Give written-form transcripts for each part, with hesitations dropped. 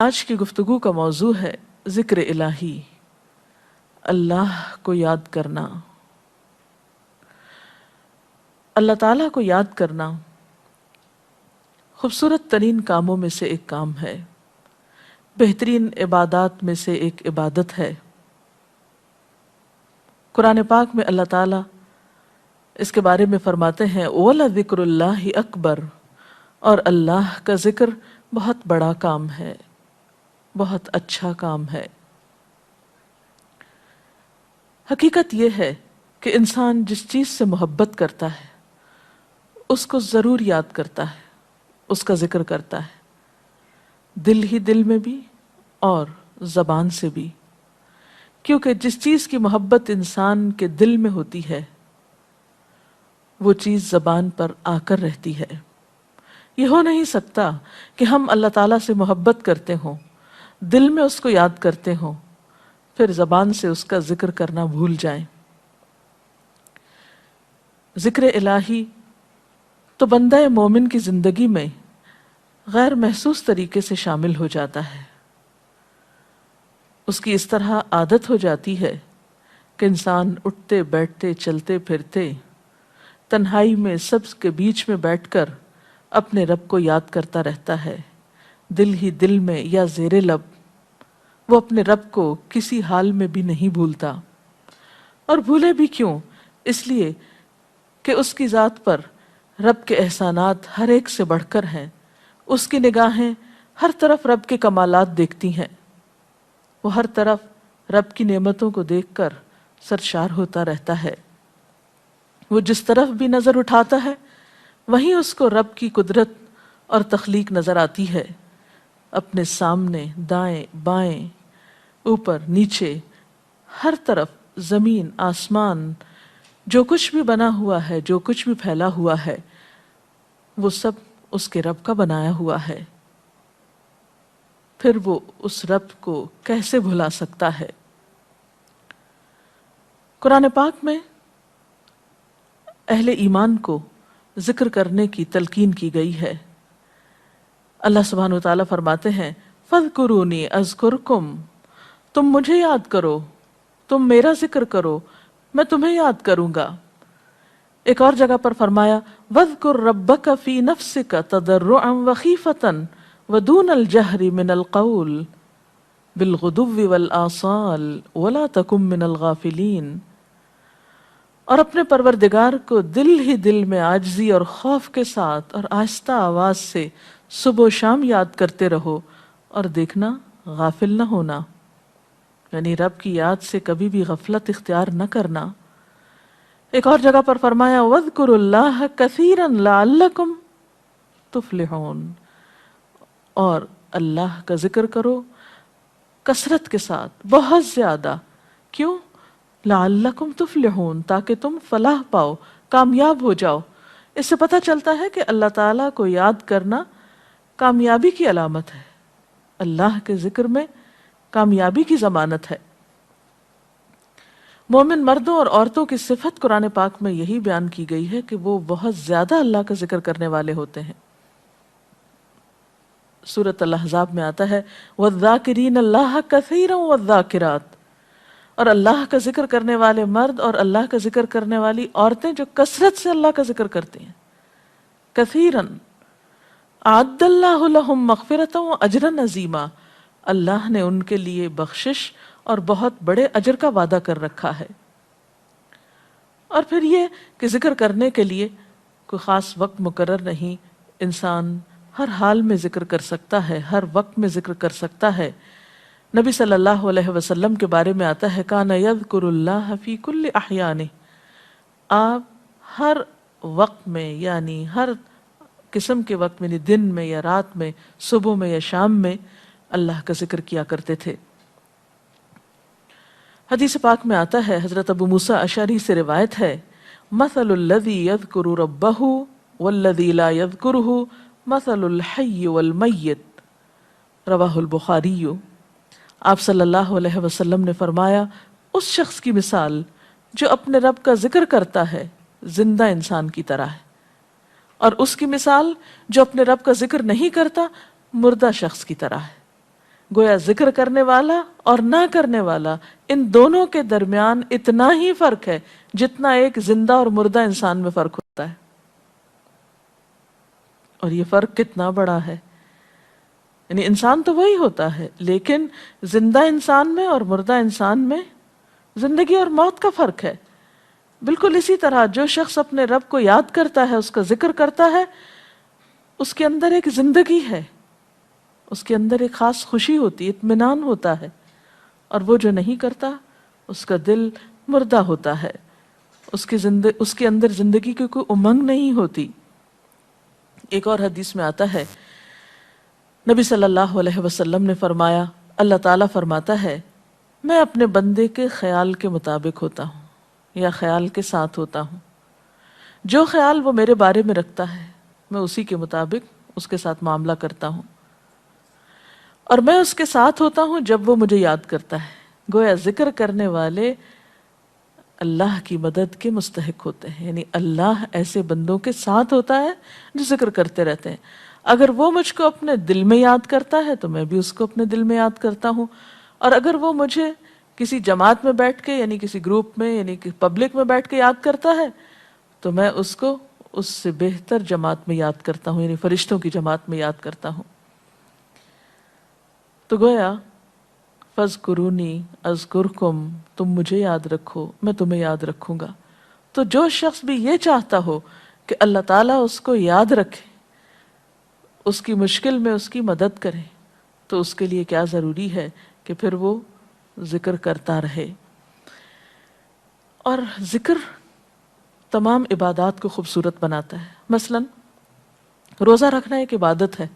آج کی گفتگو کا موضوع ہے ذکر الہی، اللہ کو یاد کرنا۔ اللہ تعالیٰ کو یاد کرنا خوبصورت ترین کاموں میں سے ایک کام ہے، بہترین عبادات میں سے ایک عبادت ہے۔ قرآن پاک میں اللہ تعالیٰ اس کے بارے میں فرماتے ہیں وَلَذِكْرُ اللَّهِ أَكْبَرُ، اور اللہ کا ذکر بہت بڑا کام ہے، بہت اچھا کام ہے۔ حقیقت یہ ہے کہ انسان جس چیز سے محبت کرتا ہے اس کو ضرور یاد کرتا ہے، اس کا ذکر کرتا ہے، دل ہی دل میں بھی اور زبان سے بھی، کیونکہ جس چیز کی محبت انسان کے دل میں ہوتی ہے وہ چیز زبان پر آ کر رہتی ہے۔ یہ ہو نہیں سکتا کہ ہم اللہ تعالیٰ سے محبت کرتے ہوں، دل میں اس کو یاد کرتے ہوں، پھر زبان سے اس کا ذکر کرنا بھول جائیں۔ ذکر الہی تو بندہ مومن کی زندگی میں غیر محسوس طریقے سے شامل ہو جاتا ہے۔ اس کی اس طرح عادت ہو جاتی ہے کہ انسان اٹھتے بیٹھتے چلتے پھرتے تنہائی میں سب کے بیچ میں بیٹھ کر اپنے رب کو یاد کرتا رہتا ہے، دل ہی دل میں یا زیر لب۔ وہ اپنے رب کو کسی حال میں بھی نہیں بھولتا، اور بھولے بھی کیوں؟ اس لیے کہ اس کی ذات پر رب کے احسانات ہر ایک سے بڑھ کر ہیں، اس کی نگاہیں ہر طرف رب کے کمالات دیکھتی ہیں، وہ ہر طرف رب کی نعمتوں کو دیکھ کر سرشار ہوتا رہتا ہے۔ وہ جس طرف بھی نظر اٹھاتا ہے وہیں اس کو رب کی قدرت اور تخلیق نظر آتی ہے، اپنے سامنے، دائیں بائیں، اوپر نیچے، ہر طرف زمین آسمان، جو کچھ بھی بنا ہوا ہے، جو کچھ بھی پھیلا ہوا ہے، وہ سب اس کے رب کا بنایا ہوا ہے۔ پھر وہ اس رب کو کیسے بھلا سکتا ہے؟ قرآن پاک میں اہل ایمان کو ذکر کرنے کی تلقین کی گئی ہے۔ اللہ سبحانہ و تعالیٰ فرماتے ہیں فَاذْكُرُونِي أَذْكُرْكُمْ، تم مجھے یاد کرو، تم میرا ذکر کرو، میں تمہیں یاد کروں گا۔ ایک اور جگہ پر فرمایا وَاذْكُرْ رَبَّكَ فِي نَفْسِكَ تَضَرُّعًا وَخِيفَةً وَدُونَ الْجَهْرِ مِنَ الْقَوْلِ بِالْغُدُوِّ وَالْآصَالِ وَلَا تَكُن مِّنَ الْغَافِلِينَ، اور اپنے پروردگار کو دل ہی دل میں عاجزی اور خوف کے ساتھ اور آہستہ آواز سے صبح و شام یاد کرتے رہو، اور دیکھنا غافل نہ ہونا، یعنی رب کی یاد سے کبھی بھی غفلت اختیار نہ کرنا۔ ایک اور جگہ پر فرمایا وَاذْكُرُوا اللَّهَ كَثِيرًا لَعَلَّكُمْ تُفْلِحُونَ، اور اللہ کا ذکر کرو کثرت کے ساتھ، بہت زیادہ۔ کیوں؟ لعلکم تفلحون، تاکہ تم فلاح پاؤ، کامیاب ہو جاؤ۔ اس سے پتہ چلتا ہے کہ اللہ تعالیٰ کو یاد کرنا کامیابی کی علامت ہے، اللہ کے ذکر میں کامیابی کی ضمانت ہے۔ مومن مردوں اور عورتوں کی صفت قرآن پاک میں یہی بیان کی گئی ہے کہ وہ بہت زیادہ اللہ کا ذکر کرنے والے ہوتے ہیں۔ سورۃ الاحزاب میں آتا ہے وَالذَّاكِرِينَ اللَّهَ كَثِيرًا وَالذَّاكِرَاتِ، اور اللہ کا ذکر کرنے والے مرد اور اللہ کا ذکر کرنے والی عورتیں جو کثرت سے اللہ کا ذکر کرتی ہیں۔ کثیراً اعد اللہ لہم مغفرۃ واجرا عظیما، اللہ نے ان کے لیے بخشش اور بہت بڑے اجر کا وعدہ کر رکھا ہے۔ اور پھر یہ کہ ذکر کرنے کے لیے کوئی خاص وقت مقرر نہیں، انسان ہر حال میں ذکر کر سکتا ہے، ہر وقت میں ذکر کر سکتا ہے۔ نبی صلی اللہ علیہ وسلم کے بارے میں آتا ہے کان یذکر اللہ فی کل احیانہ، آپ ہر وقت میں، یعنی ہر قسم کے وقت میں، یعنی دن میں یا رات میں، صبح میں یا شام میں اللہ کا ذکر کیا کرتے تھے۔ حدیث پاک میں آتا ہے، حضرت ابو موسیٰ اشعری سے روایت ہے مثل الذی یذکر ربہ والذی لا یذکرہ مثل الحی والمیت، رواہ البخاری۔ آپ صلی اللہ علیہ وسلم نے فرمایا اس شخص کی مثال جو اپنے رب کا ذکر کرتا ہے زندہ انسان کی طرح ہے، اور اس کی مثال جو اپنے رب کا ذکر نہیں کرتا مردہ شخص کی طرح ہے۔ گویا ذکر کرنے والا اور نہ کرنے والا، ان دونوں کے درمیان اتنا ہی فرق ہے جتنا ایک زندہ اور مردہ انسان میں فرق ہوتا ہے. اور یہ فرق کتنا بڑا ہے. یعنی انسان تو وہی ہوتا ہے، لیکن زندہ انسان میں اور مردہ انسان میں زندگی اور موت کا فرق ہے. بالکل اسی طرح جو شخص اپنے رب کو یاد کرتا ہے، اس کا ذکر کرتا ہے، اس کے اندر ایک زندگی ہے، اس کے اندر ایک خاص خوشی ہوتی ہے، اطمینان ہوتا ہے. اور وہ جو نہیں کرتا اس کا دل مردہ ہوتا ہے، اس کے اندر زندگی کی کوئی امنگ نہیں ہوتی. ایک اور حدیث میں آتا ہے، نبی صلی اللہ علیہ وسلم نے فرمایا، اللہ تعالیٰ فرماتا ہے میں اپنے بندے کے خیال کے مطابق ہوتا ہوں یا خیال کے ساتھ ہوتا ہوں. جو خیال وہ میرے بارے میں رکھتا ہے میں اسی کے مطابق اس کے ساتھ معاملہ کرتا ہوں، اور میں اس کے ساتھ ہوتا ہوں جب وہ مجھے یاد کرتا ہے. گویا ذکر کرنے والے اللہ کی مدد کے مستحق ہوتے ہیں. یعنی اللہ ایسے بندوں کے ساتھ ہوتا ہے جو ذکر کرتے رہتے ہیں. اگر وہ مجھ کو اپنے دل میں یاد کرتا ہے تو میں بھی اس کو اپنے دل میں یاد کرتا ہوں، اور اگر وہ مجھے کسی جماعت میں بیٹھ کے یعنی کسی گروپ میں یعنی کہ پبلک میں بیٹھ کے یاد کرتا ہے تو میں اس کو اس سے بہتر جماعت میں یاد کرتا ہوں، یعنی فرشتوں کی جماعت میں یاد کرتا ہوں. تو گویا فَاذْكُرُونِی أَذْكُرْكُمْ، تم مجھے یاد رکھو میں تمہیں یاد رکھوں گا. تو جو شخص بھی یہ چاہتا ہو کہ اللہ تعالیٰ اس کو یاد رکھے، اس کی مشکل میں اس کی مدد کرے، تو اس کے لیے کیا ضروری ہے کہ پھر وہ ذکر کرتا رہے. اور ذکر تمام عبادات کو خوبصورت بناتا ہے. مثلا روزہ رکھنا ایک عبادت ہے،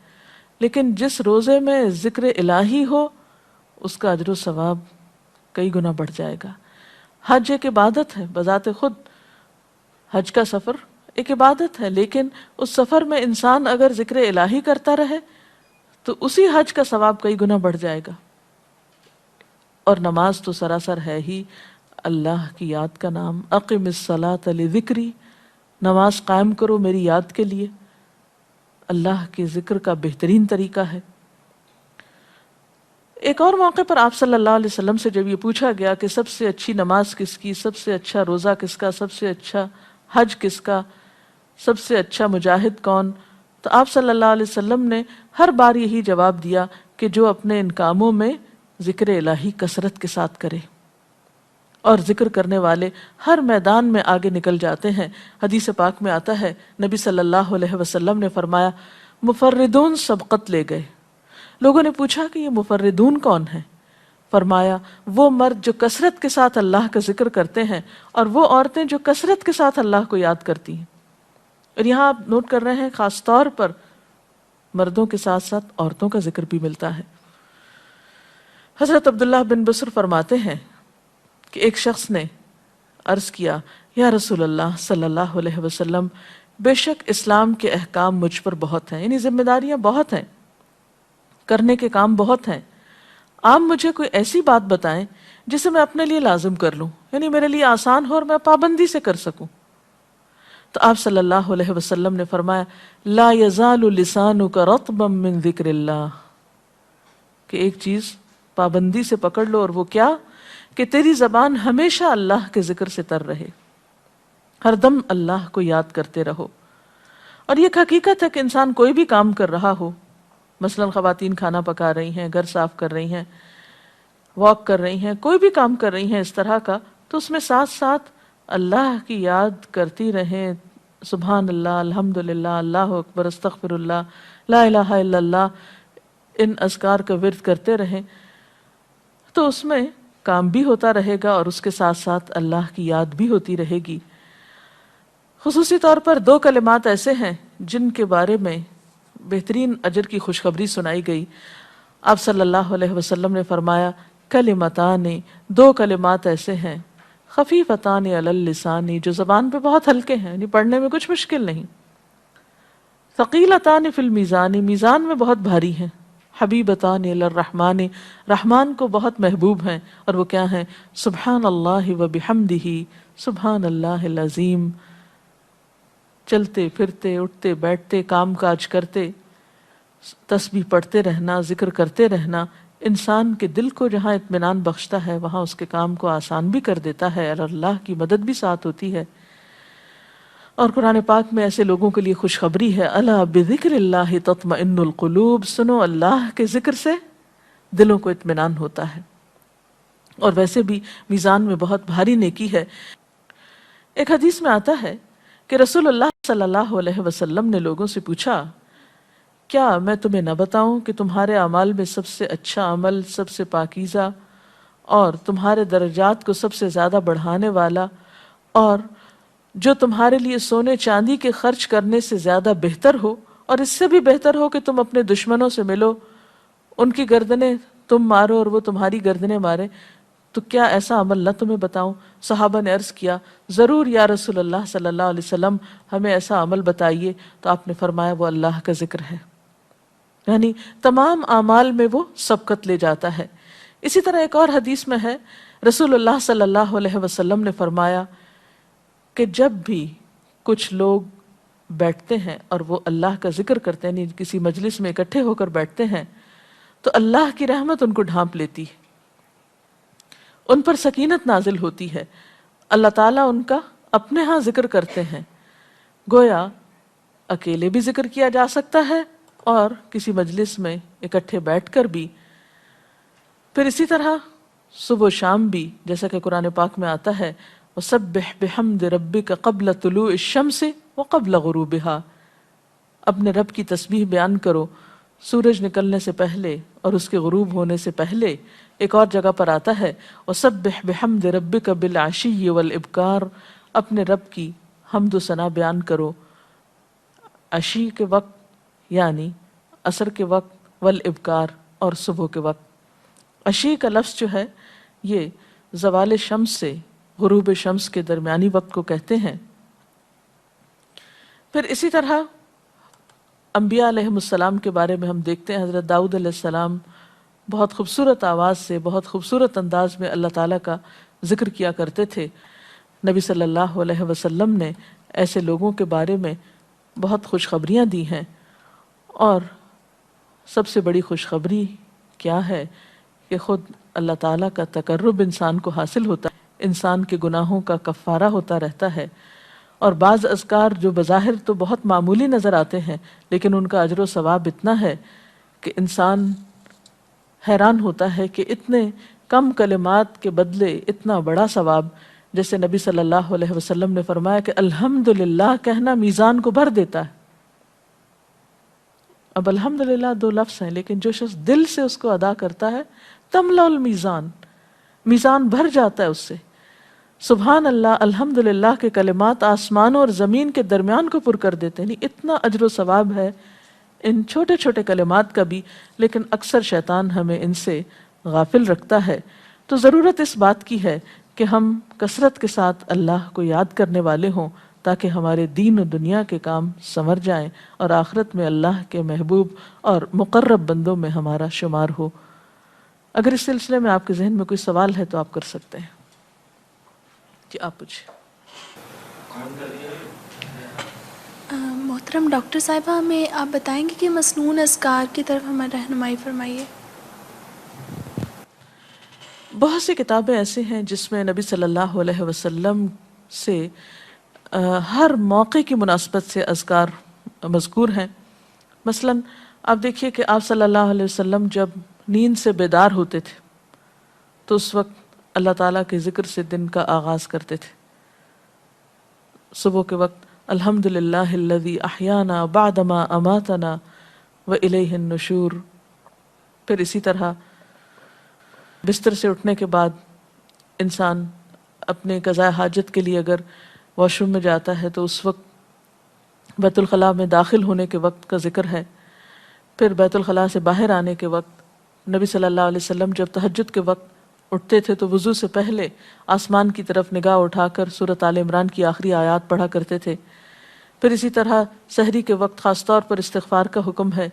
لیکن جس روزے میں ذکر الہی ہو اس کا اجر و ثواب کئی گنا بڑھ جائے گا. حج ایک عبادت ہے بذات خود، حج کا سفر ایک عبادت ہے، لیکن اس سفر میں انسان اگر ذکر الہی کرتا رہے تو اسی حج کا ثواب کئی گنا بڑھ جائے گا. اور نماز تو سراسر ہے ہی اللہ کی یاد کا نام. اقم الصلاۃ لذکری، نماز قائم کرو میری یاد کے لیے. اللہ کے ذکر کا بہترین طریقہ ہے. ایک اور موقع پر آپ صلی اللہ علیہ وسلم سے جب یہ پوچھا گیا کہ سب سے اچھی نماز کس کی، سب سے اچھا روزہ کس کا، سب سے اچھا حج کس کا، سب سے اچھا مجاہد کون، تو آپ صلی اللہ علیہ وسلم نے ہر بار یہی جواب دیا کہ جو اپنے ان کاموں میں ذکر الہی کثرت کے ساتھ کرے. اور ذکر کرنے والے ہر میدان میں آگے نکل جاتے ہیں. حدیث پاک میں آتا ہے نبی صلی اللہ علیہ وسلم نے فرمایا مفردون سبقت لے گئے. لوگوں نے پوچھا کہ یہ مفردون کون ہیں؟ فرمایا وہ مرد جو کثرت کے ساتھ اللہ کا ذکر کرتے ہیں اور وہ عورتیں جو کثرت کے ساتھ اللہ کو یاد کرتی ہیں. اور یہاں آپ نوٹ کر رہے ہیں خاص طور پر مردوں کے ساتھ ساتھ عورتوں کا ذکر بھی ملتا ہے. حضرت عبداللہ بن بصر فرماتے ہیں کہ ایک شخص نے عرض کیا یا رسول اللہ صلی اللہ علیہ وسلم، بے شک اسلام کے احکام مجھ پر بہت ہیں، یعنی ذمہ داریاں بہت ہیں، کرنے کے کام بہت ہیں. آپ مجھے کوئی ایسی بات بتائیں جسے میں اپنے لیے لازم کر لوں، یعنی میرے لیے آسان ہو اور میں پابندی سے کر سکوں. تو آپ صلی اللہ علیہ وسلم نے فرمایا لا یزال لسانک رطبا من ذکر اللہ، کہ ایک چیز پابندی سے پکڑ لو، اور وہ کیا کہ تیری زبان ہمیشہ اللہ کے ذکر سے تر رہے، ہر دم اللہ کو یاد کرتے رہو. اور یہ حقیقت ہے کہ انسان کوئی بھی کام کر رہا ہو، مثلا خواتین کھانا پکا رہی ہیں، گھر صاف کر رہی ہیں، واک کر رہی ہیں، کوئی بھی کام کر رہی ہیں اس طرح کا، تو اس میں ساتھ ساتھ اللہ کی یاد کرتی رہیں. سبحان اللہ، الحمدللہ، اللہ اکبر، استغفر اللہ، لا الہ الا اللہ، ان اذکار کا ورد کرتے رہیں، تو اس میں کام بھی ہوتا رہے گا اور اس کے ساتھ ساتھ اللہ کی یاد بھی ہوتی رہے گی. خصوصی طور پر دو کلمات ایسے ہیں جن کے بارے میں بہترین اجر کی خوشخبری سنائی گئی. آپ صلی اللہ علیہ وسلم نے فرمایا کلمتان، دو کلمات ایسے ہیں خفیفتان علی اللسان، جو زبان پہ بہت ہلکے ہیں، یعنی پڑھنے میں کچھ مشکل نہیں، ثقیلتان فی المیزان، میزان میں بہت بھاری ہیں، حبیبتان الی الرحمن، رحمان کو بہت محبوب ہیں، اور وہ کیا ہیں؟ سبحان اللہ و بحمدہ، سبحان اللہ العظیم. چلتے پھرتے، اٹھتے بیٹھتے، کام کاج کرتے، تسبیح پڑھتے رہنا، ذکر کرتے رہنا، انسان کے دل کو جہاں اطمینان بخشتا ہے وہاں اس کے کام کو آسان بھی کر دیتا ہے اور اللہ کی مدد بھی ساتھ ہوتی ہے۔ اور قرآن پاک میں ایسے لوگوں کے لیے خوشخبری ہے، الا بذکر اللہ تطمئن القلوب، سنو اللہ کے ذکر سے دلوں کو اطمینان ہوتا ہے۔ اور ویسے بھی میزان میں بہت بھاری نیکی ہے۔ ایک حدیث میں آتا ہے کہ رسول اللہ صلی اللہ علیہ وسلم نے لوگوں سے پوچھا، کیا میں تمہیں نہ بتاؤں کہ تمہارے اعمال میں سب سے اچھا عمل، سب سے پاکیزہ اور تمہارے درجات کو سب سے زیادہ بڑھانے والا، اور جو تمہارے لیے سونے چاندی کے خرچ کرنے سے زیادہ بہتر ہو، اور اس سے بھی بہتر ہو کہ تم اپنے دشمنوں سے ملو، ان کی گردنیں تم مارو اور وہ تمہاری گردنیں مارے، تو کیا ایسا عمل نہ تمہیں بتاؤں؟ صحابہ نے عرض کیا، ضرور یا رسول اللہ صلی اللہ علیہ وسلم، ہمیں ایسا عمل بتائیے۔ تو آپ نے فرمایا وہ اللہ کا ذکر ہے، یعنی تمام اعمال میں وہ سبقت لے جاتا ہے۔ اسی طرح ایک اور حدیث میں ہے، رسول اللہ صلی اللہ علیہ وسلم نے فرمایا کہ جب بھی کچھ لوگ بیٹھتے ہیں اور وہ اللہ کا ذکر کرتے ہیں، یعنی کسی مجلس میں اکٹھے ہو کر بیٹھتے ہیں، تو اللہ کی رحمت ان کو ڈھانپ لیتی ہے، ان پر سکینت نازل ہوتی ہے، اللہ تعالیٰ ان کا اپنے ہاں ذکر کرتے ہیں۔ گویا اکیلے بھی ذکر کیا جا سکتا ہے اور کسی مجلس میں اکٹھے بیٹھ کر بھی۔ پھر اسی طرح صبح و شام بھی، جیسا کہ قرآن پاک میں آتا ہے، وَسَبِّحْ بِحَمْدِ رَبِّكَ قَبْلَ طُلُوعِ الشَّمْسِ وَقَبْلَ غُرُوبِهَا، اپنے رب کی تسبیح بیان کرو سورج نکلنے سے پہلے اور اس کے غروب ہونے سے پہلے۔ ایک اور جگہ پر آتا ہے وَسَبِّحْ بِحَمْدِ رَبِّكَ بِالْعَشِيِّ وَالْإِبْكَارِ، اپنے رب کی حمد و ثنا بیان کرو عشی کے وقت یعنی عصر کے وقت، والابکار اور صبح کے وقت۔ عشی کا لفظ جو ہے یہ زوال شمس سے غروب شمس کے درمیانی وقت کو کہتے ہیں۔ پھر اسی طرح انبیاء علیہ السلام کے بارے میں ہم دیکھتے ہیں، حضرت داؤد علیہ السلام بہت خوبصورت آواز سے، بہت خوبصورت انداز میں اللہ تعالیٰ کا ذکر کیا کرتے تھے۔ نبی صلی اللہ علیہ وسلم نے ایسے لوگوں کے بارے میں بہت خوشخبریاں دی ہیں، اور سب سے بڑی خوشخبری کیا ہے کہ خود اللہ تعالیٰ کا تقرب انسان کو حاصل ہوتا ہے، انسان کے گناہوں کا کفارہ ہوتا رہتا ہے، اور بعض اذکار جو بظاہر تو بہت معمولی نظر آتے ہیں لیکن ان کا اجر و ثواب اتنا ہے کہ انسان حیران ہوتا ہے کہ اتنے کم کلمات کے بدلے اتنا بڑا ثواب۔ جیسے نبی صلی اللہ علیہ وسلم نے فرمایا کہ الحمدللہ کہنا میزان کو بھر دیتا ہے۔ اب الحمدللہ دو لفظ ہیں، لیکن جو شخص دل سے اس کو ادا کرتا ہے تملا المیزان، میزان بھر جاتا ہے اس سے۔ سبحان اللہ، الحمدللہ کے کلمات آسمان اور زمین کے درمیان کو پر کر دیتے ہیں، یعنی اتنا اجر و ثواب ہے ان چھوٹے چھوٹے کلمات کا بھی، لیکن اکثر شیطان ہمیں ان سے غافل رکھتا ہے۔ تو ضرورت اس بات کی ہے کہ ہم کثرت کے ساتھ اللہ کو یاد کرنے والے ہوں، تاکہ ہمارے دین و دنیا کے کام سنور جائیں اور آخرت میں اللہ کے محبوب اور مقرب بندوں میں ہمارا شمار ہو۔ اگر اس سلسلے میں آپ کے ذہن میں کوئی سوال ہے تو آپ کر سکتے ہیں۔ جی آپ پوچھیں۔ محترم ڈاکٹر صاحبہ، ہمیں آپ بتائیں گے کہ مسنون اذکار کی طرف ہمیں رہنمائی فرمائیے۔ بہت سی کتابیں ایسے ہیں جس میں نبی صلی اللہ علیہ وسلم سے ہر موقع کی مناسبت سے اذکار مذکور ہیں۔ مثلا آپ دیکھیے کہ آپ صلی اللہ علیہ وسلم جب نیند سے بیدار ہوتے تھے تو اس وقت اللہ تعالیٰ کے ذکر سے دن کا آغاز کرتے تھے۔ صبح کے وقت الحمدللہ الذی احیانا بعدما اماتنا والیہ النشور۔ پھر اسی طرح بستر سے اٹھنے کے بعد انسان اپنے قضاء حاجت کے لیے اگر واش روم میں جاتا ہے تو اس وقت بیت الخلاء میں داخل ہونے کے وقت کا ذکر ہے۔ پھر بیت الخلاء سے باہر آنے کے وقت نبی صلی اللہ علیہ وسلم جب تہجد کے وقت اٹھتے تھے تو وضو سے پہلے آسمان کی طرف نگاہ اٹھا کر سورۃ آل عمران کی آخری آیات پڑھا کرتے تھے۔ پھر اسی طرح سحری کے وقت خاص طور پر استغفار کا حکم ہے۔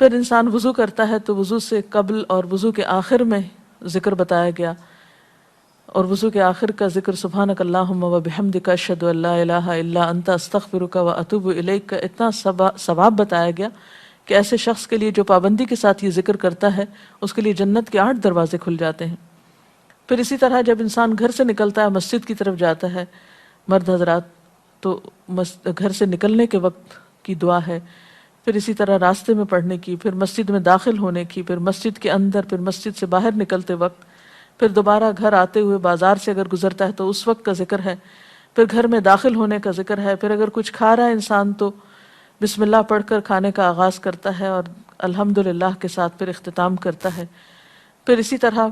پھر انسان وضو کرتا ہے تو وضو سے قبل اور وضو کے آخر میں ذکر بتایا گیا، اور وضو کے آخر کا ذکر سبحانک اللہم و بحمدک اشہد ان لا الہ الا انت استغفرک و اتوب الیک کا اتنا ثواب بتایا گیا کہ ایسے شخص کے لیے جو پابندی کے ساتھ یہ ذکر کرتا ہے اس کے لیے جنت کے 8 دروازے کھل جاتے ہیں۔ پھر اسی طرح جب انسان گھر سے نکلتا ہے، مسجد کی طرف جاتا ہے، مرد حضرات، تو گھر سے نکلنے کے وقت کی دعا ہے، پھر اسی طرح راستے میں پڑھنے کی، پھر مسجد میں داخل ہونے کی، پھر مسجد کے اندر، پھر مسجد سے باہر نکلتے وقت، پھر دوبارہ گھر آتے ہوئے بازار سے اگر گزرتا ہے تو اس وقت کا ذکر ہے، پھر گھر میں داخل ہونے کا ذکر ہے، پھر اگر کچھ کھا رہا ہے انسان تو بسم اللہ پڑھ کر کھانے کا آغاز کرتا ہے اور الحمدللہ کے ساتھ پھر اختتام کرتا ہے۔ پھر اسی طرح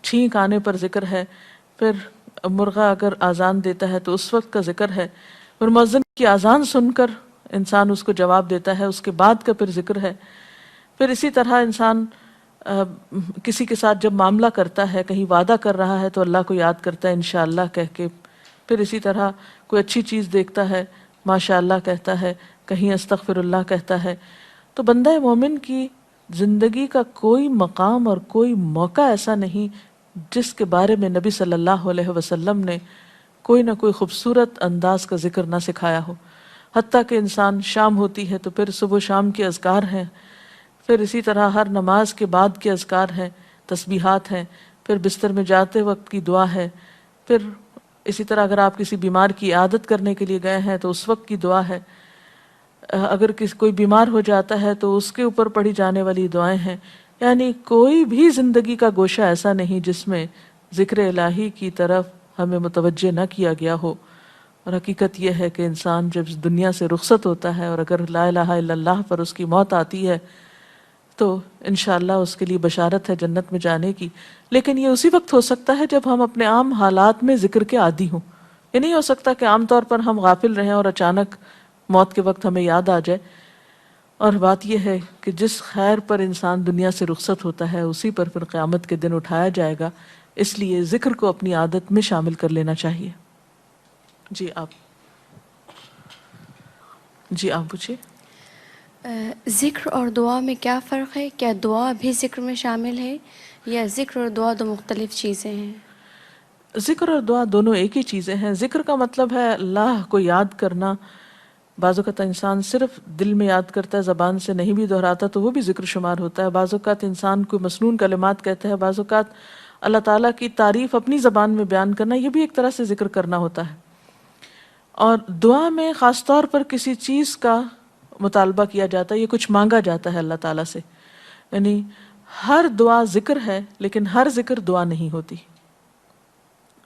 چھینک آنے پر ذکر ہے، پھر مرغا اگر آزان دیتا ہے تو اس وقت کا ذکر ہے، پھر مؤذن کی آزان سن کر انسان اس کو جواب دیتا ہے، اس کے بعد کا پھر ذکر ہے۔ پھر اسی طرح انسان کسی کے ساتھ جب معاملہ کرتا ہے، کہیں وعدہ کر رہا ہے تو اللہ کو یاد کرتا ہے انشاءاللہ کہہ کے، پھر اسی طرح کوئی اچھی چیز دیکھتا ہے ماشاءاللہ کہتا ہے، کہیں استغفر اللہ کہتا ہے۔ تو بندہ مومن کی زندگی کا کوئی مقام اور کوئی موقع ایسا نہیں جس کے بارے میں نبی صلی اللہ علیہ وسلم نے کوئی نہ کوئی خوبصورت انداز کا ذکر نہ سکھایا ہو۔ حتیٰ کہ انسان شام ہوتی ہے تو پھر صبح و شام کے اذکار ہیں، پھر اسی طرح ہر نماز کے بعد کے اذکار ہیں، تسبیحات ہیں، پھر بستر میں جاتے وقت کی دعا ہے، پھر اسی طرح اگر آپ کسی بیمار کی عیادت کرنے کے لیے گئے ہیں تو اس وقت کی دعا ہے، اگر کوئی بیمار ہو جاتا ہے تو اس کے اوپر پڑھی جانے والی دعائیں ہیں۔ یعنی کوئی بھی زندگی کا گوشہ ایسا نہیں جس میں ذکر الہی کی طرف ہمیں متوجہ نہ کیا گیا ہو۔ اور حقیقت یہ ہے کہ انسان جب اس دنیا سے رخصت ہوتا ہے اور اگر لا الہ الا اللہ پر اس کی موت آتی ہے تو انشاءاللہ اس کے لیے بشارت ہے جنت میں جانے کی، لیکن یہ اسی وقت ہو سکتا ہے جب ہم اپنے عام حالات میں ذکر کے عادی ہوں۔ یہ نہیں ہو سکتا کہ عام طور پر ہم غافل رہیں اور اچانک موت کے وقت ہمیں یاد آ جائے۔ اور بات یہ ہے کہ جس خیر پر انسان دنیا سے رخصت ہوتا ہے اسی پر پھر قیامت کے دن اٹھایا جائے گا، اس لیے ذکر کو اپنی عادت میں شامل کر لینا چاہیے۔ جی آپ پوچھیے۔ ذکر اور دعا میں کیا فرق ہے؟ کیا دعا بھی ذکر میں شامل ہے یا ذکر اور دعا دو مختلف چیزیں ہیں؟ ذکر اور دعا دونوں ایک ہی چیزیں ہیں۔ ذکر کا مطلب ہے اللہ کو یاد کرنا۔ بعض اوقات انسان صرف دل میں یاد کرتا ہے، زبان سے نہیں بھی دہراتا تو وہ بھی ذکر شمار ہوتا ہے۔ بعض اوقات انسان کوئی مسنون کلمات کہتا ہے، بعض اوقات اللہ تعالیٰ کی تعریف اپنی زبان میں بیان کرنا، یہ بھی ایک طرح سے ذکر کرنا ہوتا ہے۔ اور دعا میں خاص طور پر کسی چیز کا مطالبہ کیا جاتا ہے، یہ کچھ مانگا جاتا ہے اللہ تعالیٰ سے۔ یعنی ہر دعا ذکر ہے لیکن ہر ذکر دعا نہیں ہوتی۔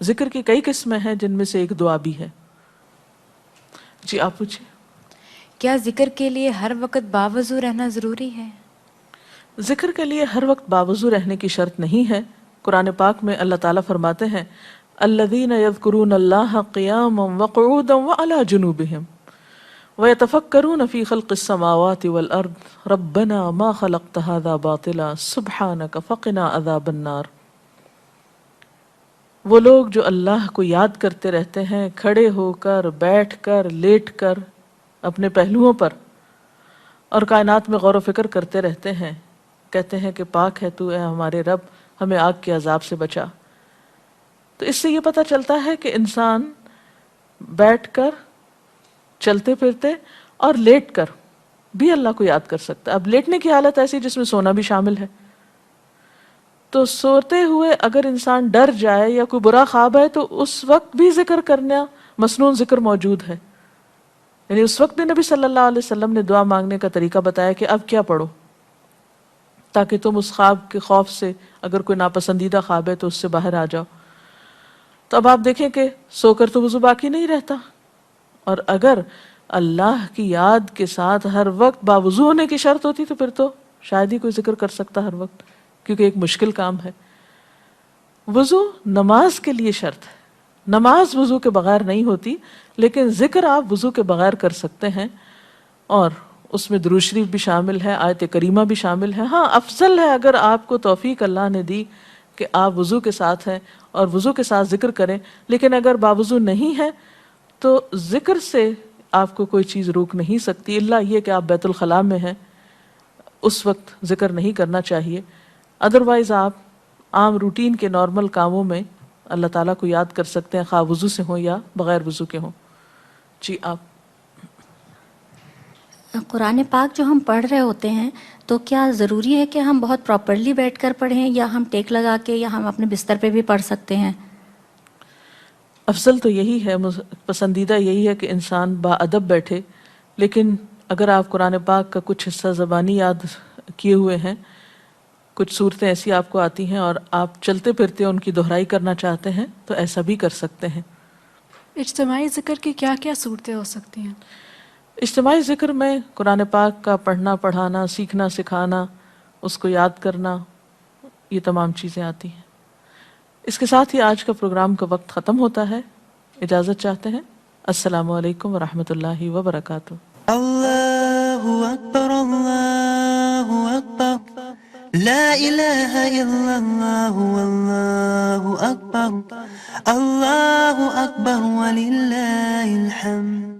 ذکر کی کئی قسمیں ہیں جن میں سے ایک دعا بھی ہے۔ جی آپ پوچھیں۔ کیا ذکر کے لیے ہر وقت باوضو رہنا ضروری ہے؟ ذکر کے لیے ہر وقت باوضو رہنے کی شرط نہیں ہے۔ قرآن پاک میں اللہ تعالیٰ فرماتے ہیں الذین یذکرون اللہ قیاما وقعودا وعلی جنوبہم وَيَتَفَكَّرُونَ فِي خَلْقِ السَّمَاوَاتِ وَالْأَرْضِ رَبَّنَا مَا خَلَقْتَ هَذَا بَاطِلًا سُبْحَانَكَ فَقِنَا عَذَابَ النَّارِ۔ وہ لوگ جو اللہ کو یاد کرتے رہتے ہیں، کھڑے ہو کر، بیٹھ کر، لیٹ کر، اپنے پہلوؤں پر، اور کائنات میں غور و فکر کرتے رہتے ہیں، کہتے ہیں کہ پاک ہے تو اے ہمارے رب، ہمیں آگ کے عذاب سے بچا۔ تو اس سے یہ پتہ چلتا ہے کہ انسان بیٹھ کر، چلتے پھرتے اور لیٹ کر بھی اللہ کو یاد کر سکتا ہے۔ اب لیٹنے کی حالت ایسی جس میں سونا بھی شامل ہے، تو سوتے ہوئے اگر انسان ڈر جائے یا کوئی برا خواب ہے تو اس وقت بھی ذکر کرنا، مسنون ذکر موجود ہے۔ یعنی اس وقت بھی نبی صلی اللہ علیہ وسلم نے دعا مانگنے کا طریقہ بتایا کہ اب کیا پڑھو، تاکہ تم اس خواب کے خوف سے، اگر کوئی ناپسندیدہ خواب ہے تو اس سے باہر آ جاؤ۔ تو اب آپ دیکھیں کہ سو کر تو وضو باقی نہیں رہتا، اور اگر اللہ کی یاد کے ساتھ ہر وقت باوضو ہونے کی شرط ہوتی تو پھر تو شاید ہی کوئی ذکر کر سکتا ہر وقت، کیونکہ ایک مشکل کام ہے۔ وضو نماز کے لیے شرط ہے، نماز وضو کے بغیر نہیں ہوتی، لیکن ذکر آپ وضو کے بغیر کر سکتے ہیں، اور اس میں درود شریف بھی شامل ہے، آیت کریمہ بھی شامل ہے۔ ہاں افضل ہے اگر آپ کو توفیق اللہ نے دی کہ آپ وضو کے ساتھ ہیں اور وضو کے ساتھ ذکر کریں، لیکن اگر باوضو نہیں ہے تو ذکر سے آپ کو کوئی چیز روک نہیں سکتی، الا یہ کہ آپ بیت الخلاء میں ہیں، اس وقت ذکر نہیں کرنا چاہیے۔ ادروائز آپ عام روٹین کے نارمل کاموں میں اللہ تعالیٰ کو یاد کر سکتے ہیں، خواہ وضو سے ہوں یا بغیر وضو کے ہوں۔ جی آپ قرآن پاک جو ہم پڑھ رہے ہوتے ہیں تو کیا ضروری ہے کہ ہم بہت پراپرلی بیٹھ کر پڑھیں یا ہم ٹیک لگا کے یا ہم اپنے بستر پہ بھی پڑھ سکتے ہیں؟ افضل تو یہی ہے، پسندیدہ یہی ہے کہ انسان با ادب بیٹھے، لیکن اگر آپ قرآن پاک کا کچھ حصہ زبانی یاد کیے ہوئے ہیں، کچھ صورتیں ایسی آپ کو آتی ہیں اور آپ چلتے پھرتے ان کی دہرائی کرنا چاہتے ہیں تو ایسا بھی کر سکتے ہیں۔ اجتماعی ذکر کی کیا کیا صورتیں ہو سکتی ہیں؟ اجتماعی ذکر میں قرآن پاک کا پڑھنا، پڑھانا، سیکھنا، سکھانا، اس کو یاد کرنا، یہ تمام چیزیں آتی ہیں۔ اس کے ساتھ ہی آج کا پروگرام کا وقت ختم ہوتا ہے، اجازت چاہتے ہیں۔ السلام علیکم ورحمۃ اللہ وبرکاتہ۔ اللہ اکبر، اللہ اکبر، لا الہ الا اللہ، اللہ اکبر، اللہ اکبر وللہ الحمد۔